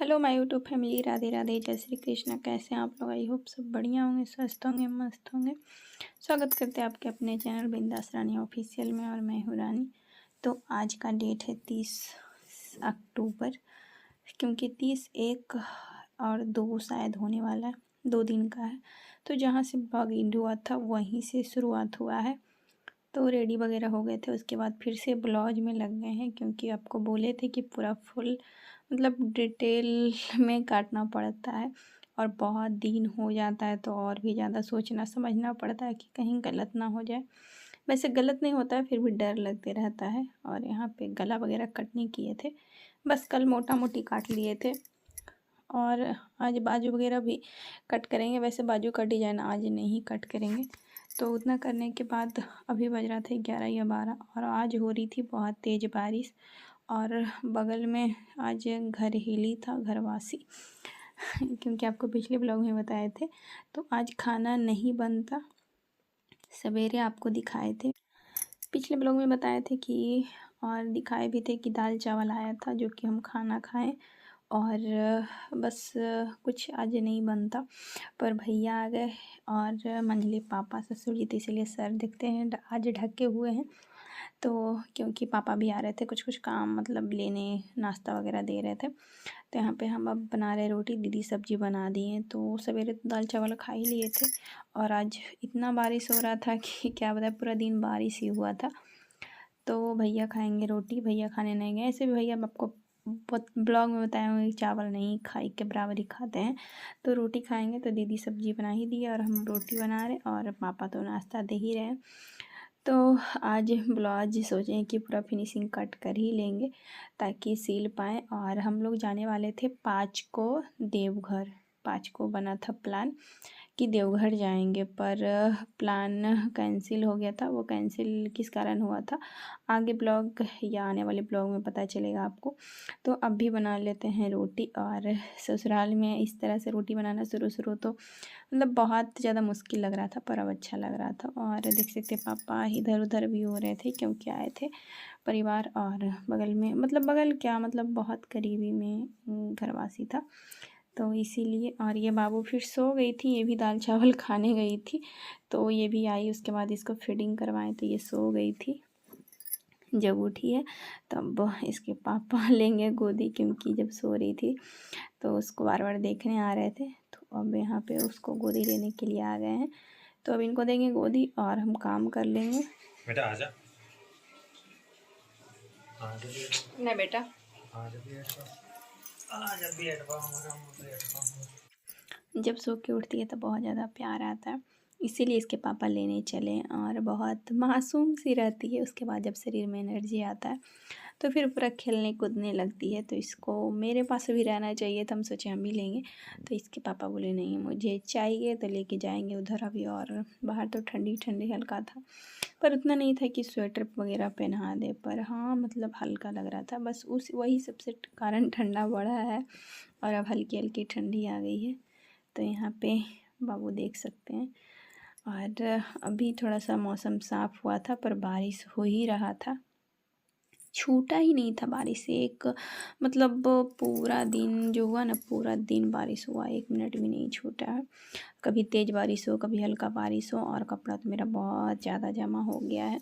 Hello my YouTube family, Radhe Radhe, जय श्री कृष्णा। कैसे हैं आप लोग? आई होप सब बढ़िया होंगे, स्वस्थ होंगे, मस्त होंगे। स्वागत करते हैं आपके अपने चैनल बिंदास रानी ऑफिशियल में, और मैं हूँ रानी। तो आज का डेट है 30 अक्टूबर, क्योंकि 30, 1 और 2 शायद होने वाला है, 2 दिन का है। तो जहाँ से ब्लॉग एंड हुआ था वहीं से शुरुआत हुआ है। तो रेडी वगैरह हो गए थे, उसके बाद फिर से ब्लाउज में लग गए हैं, क्योंकि आपको बोले थे कि पूरा फुल मतलब डिटेल में काटना पड़ता है और बहुत दिन हो जाता है, तो और भी ज़्यादा सोचना समझना पड़ता है कि कहीं गलत ना हो जाए। वैसे गलत नहीं होता है, फिर भी डर लगते रहता है। और यहाँ पे गला वगैरह कट नहीं किए थे, बस कल मोटा मोटी काट लिए थे। और आज बाजू वगैरह भी कट करेंगे। वैसे बाजू का डिज़ाइन आज नहीं कट करेंगे। तो उतना करने के बाद अभी बज रहा था 11 या 12, और आज हो रही थी बहुत तेज़ बारिश। और बगल में आज घर हिली था, घरवासी क्योंकि आपको पिछले ब्लॉग में बताए थे। तो आज खाना नहीं बनता, सवेरे आपको दिखाए थे, पिछले ब्लॉग में बताए थे कि, और दिखाए भी थे कि दाल चावल आया था जो कि हम खाना खाएं। और बस कुछ आज नहीं बनता, पर भैया आ गए और मंझले पापा ससुर जी, तो इसलिए सर दिखते हैं आज ढके हुए हैं। तो क्योंकि पापा भी आ रहे थे, कुछ कुछ काम मतलब लेने, नाश्ता वगैरह दे रहे थे। तो यहाँ पे हम अब बना रहे रोटी, दीदी सब्जी बना दी है। तो सवेरे तो दाल चावल खा ही लिए थे, और आज इतना बारिश हो रहा था कि क्या बताए, पूरा दिन बारिश ही हुआ था। तो भैया खाएंगे रोटी, भैया खाने नहीं गए। ऐसे भी भैया आपको ब्लॉग में बताए हुए चावल नहीं खाई के बराबर ही खाते हैं, तो रोटी खाएंगे। तो दीदी सब्जी बना ही दी और हम रोटी बना रहे, और पापा तो नाश्ता दे ही रहे। तो आज ब्लाउज सोचें कि पूरा फिनिशिंग कट कर ही लेंगे ताकि सिल पाएँ। और हम लोग जाने वाले थे 5 को देवघर। 5 को बना था प्लान कि देवघर जाएंगे, पर प्लान कैंसिल हो गया था। वो कैंसिल किस कारण हुआ था आगे ब्लॉग या आने वाले ब्लॉग में पता चलेगा आपको। तो अब भी बना लेते हैं रोटी। और ससुराल में इस तरह से रोटी बनाना शुरू तो मतलब बहुत ज़्यादा मुश्किल लग रहा था, पर अब अच्छा लग रहा था। और देख सकते पापा इधर उधर भी हो रहे थे, क्योंकि आए थे परिवार। और बगल में मतलब बगल क्या, मतलब बहुत करीबी में घरवासी था, तो इसीलिए। और ये बाबू फिर सो गई थी, ये भी दाल चावल खाने गई थी। तो ये भी आई, उसके बाद इसको फीडिंग करवाएं, तो ये सो गई थी। जब उठी है तब इसके पापा लेंगे गोदी, क्योंकि जब सो रही थी तो उसको बार बार देखने आ रहे थे। तो अब यहाँ पे उसको गोदी लेने के लिए आ गए हैं। तो अब इनको देंगे गोदी और हम काम कर लेंगे। बेटा आजा। नहीं बेटा, जब सो के उठती है तो बहुत ज़्यादा प्यार आता है, इसीलिए इसके पापा लेने चले। और बहुत मासूम सी रहती है, उसके बाद जब शरीर में एनर्जी आता है तो फिर पूरा खेलने कूदने लगती है। तो इसको मेरे पास भी रहना चाहिए, तो हम सोचे हम भी लेंगे। तो इसके पापा बोले नहीं मुझे चाहिए, तो लेके जाएंगे उधर अभी। और बाहर तो ठंडी ठंडी हल्का था, पर उतना नहीं था कि स्वेटर वगैरह पहना दे, पर हाँ मतलब हल्का लग रहा था बस। उस वही सबसे कारण ठंडा बढ़ा है, और अब हल्की हल्की ठंडी आ गई है। तो यहाँ पे बाबू देख सकते हैं। और अभी थोड़ा सा मौसम साफ़ हुआ था, पर बारिश हो ही रहा था, छूटा ही नहीं था बारिश से। एक मतलब पूरा दिन जो हुआ ना, पूरा दिन बारिश हुआ, 1 मिनट भी नहीं छूटा है। कभी तेज़ बारिश हो, कभी हल्का बारिश हो। और कपड़ा तो मेरा बहुत ज़्यादा जमा हो गया है,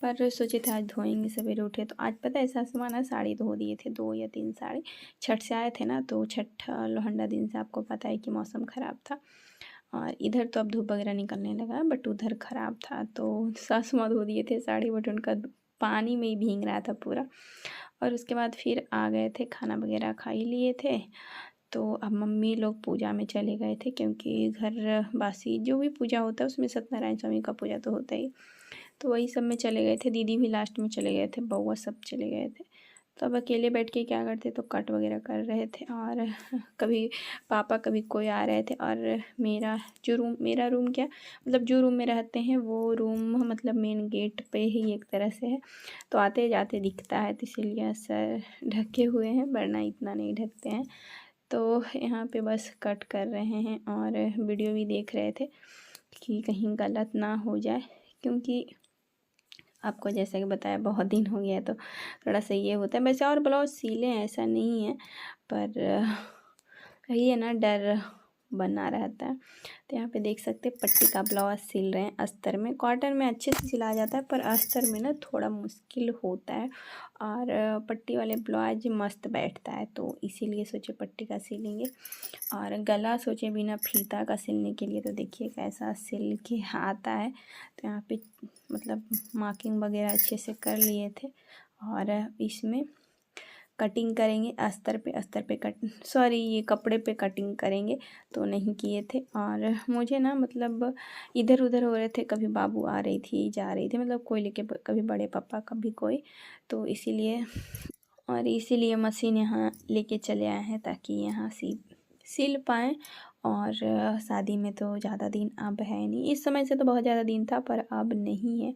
पर सोचे थे आज धोएंगे। सवेरे उठे तो आज पता है सासू माँ ना साड़ी धो दिए थे, 2 या 3 साड़ी। छठ से आए थे ना, तो छठ लोहंडा दिन से आपको पता है कि मौसम ख़राब था। और इधर तो अब धूप वगैरह निकलने लगा, बट उधर ख़राब था, तो सासू माँ धो दिए थे साड़ी, बट उनका पानी में ही भीग रहा था पूरा। और उसके बाद फिर आ गए थे, खाना वगैरह खा ही लिए थे। तो अब मम्मी लोग पूजा में चले गए थे, क्योंकि घर बासी जो भी पूजा होता है उसमें सत्यनारायण स्वामी का पूजा तो होता ही, तो वही सब में चले गए थे। दीदी भी लास्ट में चले गए थे, बउआ सब चले गए थे। तो अब अकेले बैठ के क्या करते, तो कट वगैरह कर रहे थे। और कभी पापा कभी कोई आ रहे थे। और मेरा रूम क्या मतलब जो रूम में रहते हैं वो रूम मतलब मेन गेट पे ही एक तरह से है, तो आते जाते दिखता है, तो इसीलिए सर ढके हुए हैं, वरना इतना नहीं ढकते हैं। तो यहाँ पे बस कट कर रहे हैं और वीडियो भी देख रहे थे कि कहीं गलत ना हो जाए, क्योंकि आपको जैसा कि बताया बहुत दिन हो गया है तो थोड़ा सा ये होता है। वैसे और ब्लाउज सीले हैं ऐसा नहीं है, पर यही है ना, डर बना रहता है। तो यहाँ पे देख सकते हैं पट्टी का ब्लाउज सिल रहे हैं अस्तर में। कॉटन में अच्छे से सिला जाता है पर अस्तर में ना थोड़ा मुश्किल होता है, और पट्टी वाले ब्लाउज मस्त बैठता है, तो इसीलिए सोचे पट्टी का सिलेंगे। और गला सोचे बिना फीता का सिलने के लिए, तो देखिए कैसा सिल के आता है। तो यहाँ पे मतलब मार्किंग वगैरह अच्छे से कर लिए थे, और इसमें कटिंग करेंगे अस्तर पे ये कपड़े पे कटिंग करेंगे, तो नहीं किए थे। और मुझे ना मतलब इधर उधर हो रहे थे, कभी बाबू आ रही थी जा रही थी, मतलब कोई लेके, कभी बड़े पापा कभी कोई, तो इसीलिए मशीन यहाँ लेके चले आए हैं ताकि यहाँ सिल पाएँ। और शादी में तो ज़्यादा दिन अब है नहीं, इस समय से तो बहुत ज़्यादा दिन था पर अब नहीं है।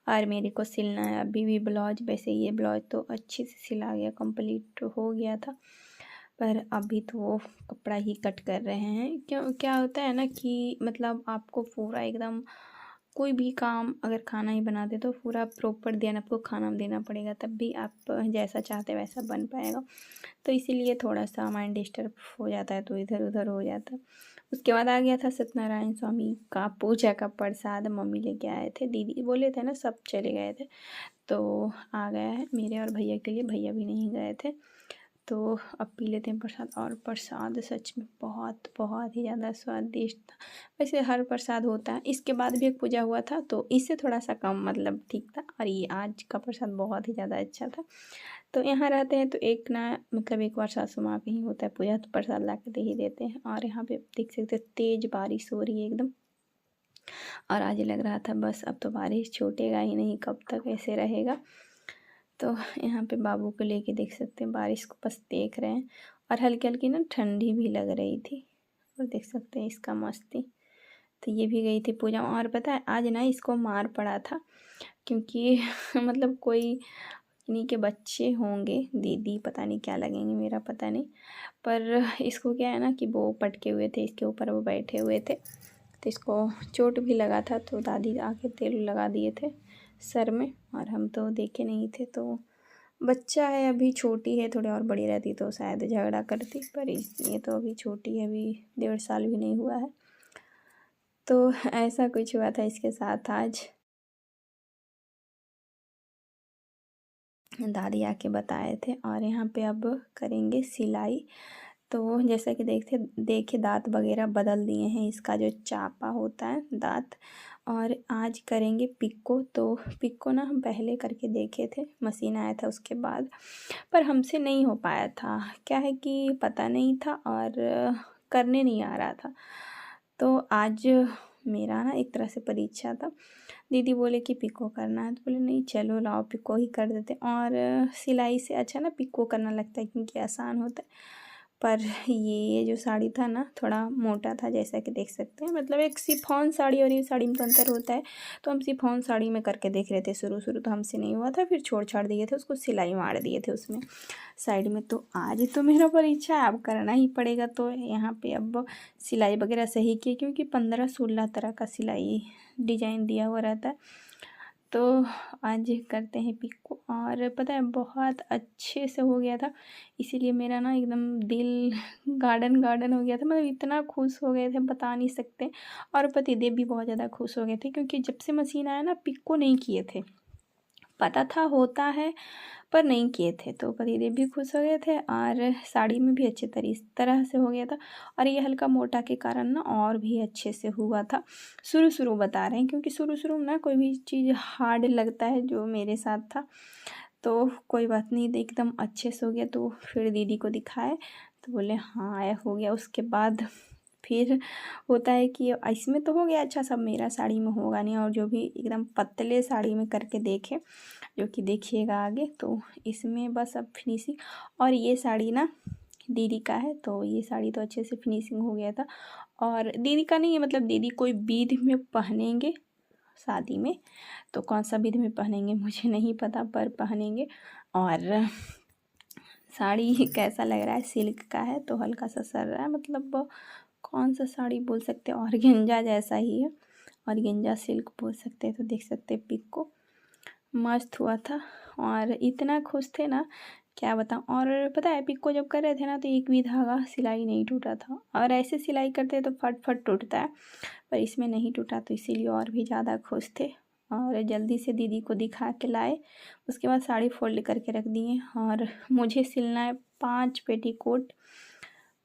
और मेरे को सिलना है अभी भी ब्लाउज। वैसे ये ब्लाउज तो अच्छे से सिला गया, कंप्लीट हो गया था, पर अभी तो वो कपड़ा ही कट कर रहे हैं। क्यों, क्या होता है ना कि मतलब आपको पूरा एकदम कोई भी काम, अगर खाना ही बनाते तो पूरा प्रॉपर ध्यान आपको खाना में देना पड़ेगा, तब भी आप जैसा चाहते वैसा बन पाएगा। तो इसीलिए थोड़ा सा माइंड डिस्टर्ब हो जाता है, तो इधर उधर हो जाता है। उसके बाद आ गया था सत्यनारायण स्वामी का पूजा का प्रसाद, मम्मी लेके आए थे, दीदी बोले थे ना सब चले गए थे, तो आ गया है मेरे और भैया के लिए। भैया भी नहीं गए थे, तो अब पी लेते हैं प्रसाद। और प्रसाद सच में बहुत बहुत ही ज़्यादा स्वादिष्ट था। वैसे हर प्रसाद होता है, इसके बाद भी एक पूजा हुआ था तो इससे थोड़ा सा कम मतलब ठीक था, और ये आज का प्रसाद बहुत ही ज़्यादा अच्छा था। तो यहाँ रहते हैं तो एक ना मतलब एक बार सासू माँ कहीं होता है पूजा तो प्रसाद ला के दे ही देते हैं। और यहाँ पे देख सकते हैं तेज़ बारिश हो रही है एकदम, और आज लग रहा था बस अब तो बारिश छूटेगा ही नहीं, कब तक ऐसे रहेगा। तो यहाँ पे बाबू को लेके देख सकते हैं बारिश को बस देख रहे हैं, और हल्की हल्की ना ठंडी भी लग रही थी, और देख सकते हैं इसका मस्ती। तो ये भी गई थी पूजा। और पता है आज ना इसको मार पड़ा था, क्योंकि मतलब कोई इन्हीं के बच्चे होंगे, दीदी पता नहीं क्या लगेंगे, मेरा पता नहीं, पर इसको क्या है ना कि वो पटके हुए थे इसके ऊपर, वो बैठे हुए थे, तो इसको चोट भी लगा था, तो दादी आके तेल लगा दिए थे सर में, और हम तो देखे नहीं थे। तो बच्चा है अभी, छोटी है, थोड़ी और बड़ी रहती तो शायद झगड़ा करती, पर ये तो अभी छोटी है, अभी 1.5 साल भी नहीं हुआ है। तो ऐसा कुछ हुआ था इसके साथ आज, दादी आके बताए थे। और यहाँ पे अब करेंगे सिलाई। तो जैसा कि देखे दांत वगैरह बदल दिए हैं, इसका जो चापा होता है दांत। और आज करेंगे पिको। तो पिको ना हम पहले करके देखे थे, मशीन आया था उसके बाद, पर हमसे नहीं हो पाया था। क्या है कि पता नहीं था और करने नहीं आ रहा था। तो आज मेरा ना एक तरह से परीक्षा था। दीदी बोले कि पिको करना है, तो बोले नहीं चलो लाओ पिको ही कर देते। और सिलाई से अच्छा ना पिको करना लगता है, क्योंकि आसान होता है। पर ये जो साड़ी था ना थोड़ा मोटा था, जैसा कि देख सकते हैं, मतलब एक शिफॉन साड़ी और ये साड़ी में तो अंतर होता है। तो हम शिफॉन साड़ी में करके देख रहे थे, शुरू तो हमसे नहीं हुआ था, फिर छोड़ छाड़ दिए थे उसको, सिलाई मार दिए थे उसमें साइड में। तो आज तो मेरा परीक्षा है, अब करना ही पड़ेगा। तो यहाँ पे अब सिलाई वगैरह सही की, क्योंकि 15-16 तरह का सिलाई डिजाइन दिया हुआ रहता है। तो आज करते हैं पिको। और पता है बहुत अच्छे से हो गया था, इसीलिए मेरा ना एकदम दिल गार्डन गार्डन हो गया था, मतलब इतना खुश हो गए थे बता नहीं सकते। और पतिदेव भी बहुत ज़्यादा खुश हो गए थे, क्योंकि जब से मशीन आया ना पिको नहीं किए थे, पता था होता है पर नहीं किए थे। तो पतिदेव भी खुश हो गए थे, और साड़ी में भी अच्छे तरह से हो गया था। और ये हल्का मोटा के कारण ना और भी अच्छे से हुआ था। शुरू बता रहे हैं, क्योंकि शुरू में ना कोई भी चीज़ हार्ड लगता है, जो मेरे साथ था। तो कोई बात नहीं, एकदम अच्छे से हो गया। तो फिर दीदी को दिखाए तो बोले हाँ हो गया। उसके बाद फिर होता है कि इसमें तो हो गया अच्छा, सब मेरा साड़ी में होगा नहीं। और जो भी एकदम पतले साड़ी में करके देखे, जो कि देखिएगा आगे, तो इसमें बस अब फिनिशिंग। और ये साड़ी ना दीदी का है, तो ये साड़ी तो अच्छे से फिनिशिंग हो गया था। और दीदी का नहीं है, मतलब दीदी कोई विधि में पहनेंगे शादी में, तो कौन सा विधि में पहनेंगे मुझे नहीं पता, पर पहनेंगे। और साड़ी कैसा लग रहा है, सिल्क का है तो हल्का सा सर रहा है, मतलब कौन सा साड़ी बोल सकते हैं, ऑर्गेन्जा जैसा ही है, ऑर्गेन्जा सिल्क बोल सकते हैं। तो देख सकते हैं पिक को। मस्त हुआ था और इतना खुश थे ना क्या बताऊँ। और पता है पिको जब कर रहे थे ना तो एक भी धागा सिलाई नहीं टूटा था, और ऐसे सिलाई करते तो फट फट टूटता है, पर इसमें नहीं टूटा तो इसीलिए और भी ज़्यादा खुश थे। और जल्दी से दीदी को दिखा के लाए, उसके बाद साड़ी फोल्ड करके रख दिए। और मुझे सिलना है 5 पेटीकोट,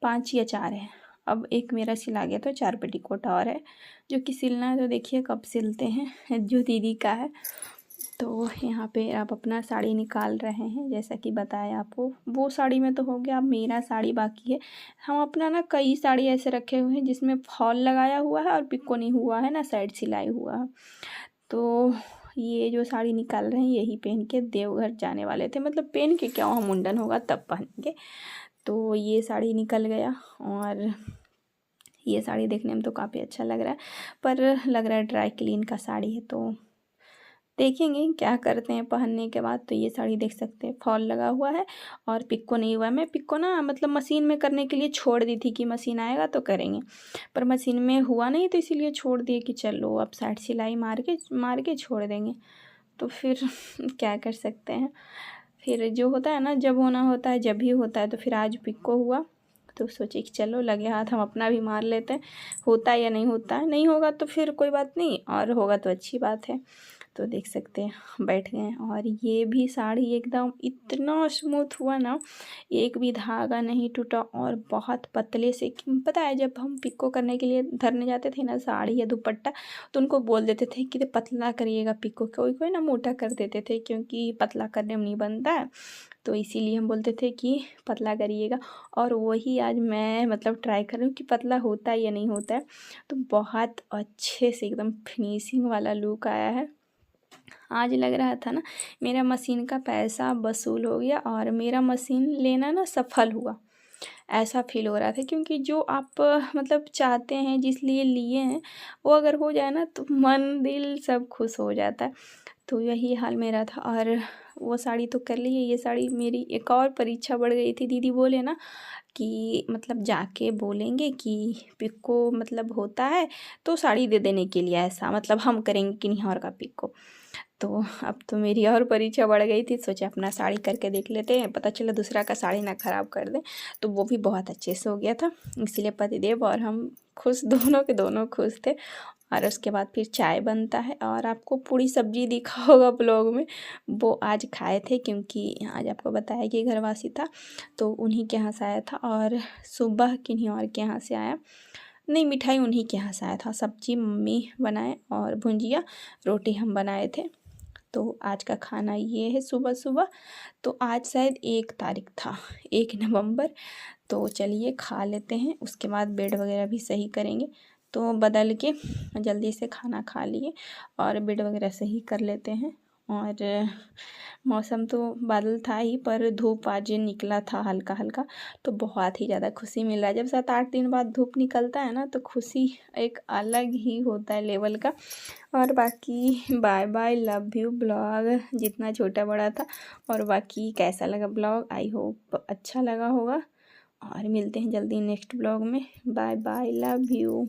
5 या 4 है। अब एक मेरा सिला गया तो 4 पेटीकोट और है जो कि सिलना है, तो देखिए कब सिलते हैं जो दीदी का है। तो यहाँ पे आप अपना साड़ी निकाल रहे हैं, जैसा कि बताया आपको। वो साड़ी में तो हो गया, अब मेरा साड़ी बाकी है। हम अपना ना कई साड़ी ऐसे रखे हुए हैं जिसमें फॉल लगाया हुआ है और पिको नहीं हुआ है ना, साइड सिलाई हुआ है। तो ये जो साड़ी निकाल रहे हैं यही पहन के देवघर जाने वाले थे, मतलब पहन के क्या, वहाँ मुंडन होगा तब पहनेंगे। तो ये साड़ी निकल गया, और ये साड़ी देखने में तो काफ़ी अच्छा लग रहा है, पर लग रहा है ड्राई क्लीन का साड़ी है, तो देखेंगे क्या करते हैं पहनने के बाद। तो ये साड़ी देख सकते हैं फॉल लगा हुआ है और पिको नहीं हुआ है। मैं पिको ना मतलब मशीन में करने के लिए छोड़ दी थी कि मशीन आएगा तो करेंगे, पर मशीन में हुआ नहीं तो इसीलिए छोड़ दिए कि चलो अब साइड सिलाई मार के छोड़ देंगे। तो फिर क्या कर सकते हैं, फिर जो होता है ना, जब होना होता है जब ही होता है। तो फिर आज पिको हुआ तो सोचे कि चलो लगे हाथ हम अपना भी मार लेते हैं, होता है या नहीं होता है। नहीं होगा तो फिर कोई बात नहीं, और होगा तो अच्छी बात है। तो देख सकते हैं बैठ गए। और ये भी साड़ी एकदम इतना स्मूथ हुआ ना, एक भी धागा नहीं टूटा, और बहुत पतले से। पता है जब हम पिको करने के लिए धरने जाते थे ना साड़ी या दुपट्टा, तो उनको बोल देते थे कि पतला करिएगा पिको, कोई कोई ना मोटा कर देते थे क्योंकि पतला करने में नहीं बनता है, तो इसीलिए हम बोलते थे कि पतला करिएगा। और वही आज मैं मतलब ट्राई कर रही हूँ कि पतला होता है या नहीं होता है। तो बहुत अच्छे से एकदम फिनिशिंग वाला लुक आया है। आज लग रहा था ना मेरा मशीन का पैसा वसूल हो गया और मेरा मशीन लेना ना सफल हुआ, ऐसा फील हो रहा था। क्योंकि जो आप मतलब चाहते हैं, जिस लिए लिए हैं, वो अगर हो जाए ना तो मन दिल सब खुश हो जाता है। तो यही हाल मेरा था। और वो साड़ी तो कर ली है, ये साड़ी मेरी एक और परीक्षा बढ़ गई थी। दीदी बोले ना कि मतलब जाके बोलेंगे कि पिको मतलब होता है तो साड़ी दे देने के लिए, ऐसा मतलब हम करेंगे कि नहीं और का पिको। तो अब तो मेरी और परीक्षा बढ़ गई थी, सोचा अपना साड़ी करके देख लेते हैं, पता चला दूसरा का साड़ी ना ख़राब कर दें। तो वो भी बहुत अच्छे से हो गया था, इसलिए पतिदेव और हम खुश, दोनों के दोनों खुश थे। और उसके बाद फिर चाय बनता है, और आपको पूरी सब्जी दिखा होगा ब्लॉग में, वो आज खाए थे क्योंकि आज आपको बताया कि घरवासी था तो उन्हीं के यहाँ से आया था। और सुबह किन्हीं और के यहाँ से आया, नहीं मिठाई उन्हीं के यहाँ से आया था। सब्जी मम्मी बनाए और भुंजिया रोटी हम बनाए थे। तो आज का खाना ये है सुबह सुबह। तो आज शायद 1 तारीख था, 1 नवंबर। तो चलिए खा लेते हैं, उसके बाद बेड वगैरह भी सही करेंगे। तो बदल के जल्दी से खाना खा लिए और बेड वगैरह सही कर लेते हैं। और मौसम तो बादल था ही, पर धूप आज निकला था हल्का हल्का, तो बहुत ही ज़्यादा खुशी मिल रहा है। जब 7-8 दिन बाद धूप निकलता है ना तो खुशी एक अलग ही होता है लेवल का। और बाकी bye bye, love you. Blog जितना छोटा बड़ा था, और बाकी कैसा लगा ब्लॉग, आई होप अच्छा लगा होगा। और मिलते हैं जल्दी नेक्स्ट ब्लॉग में। Bye bye, love you.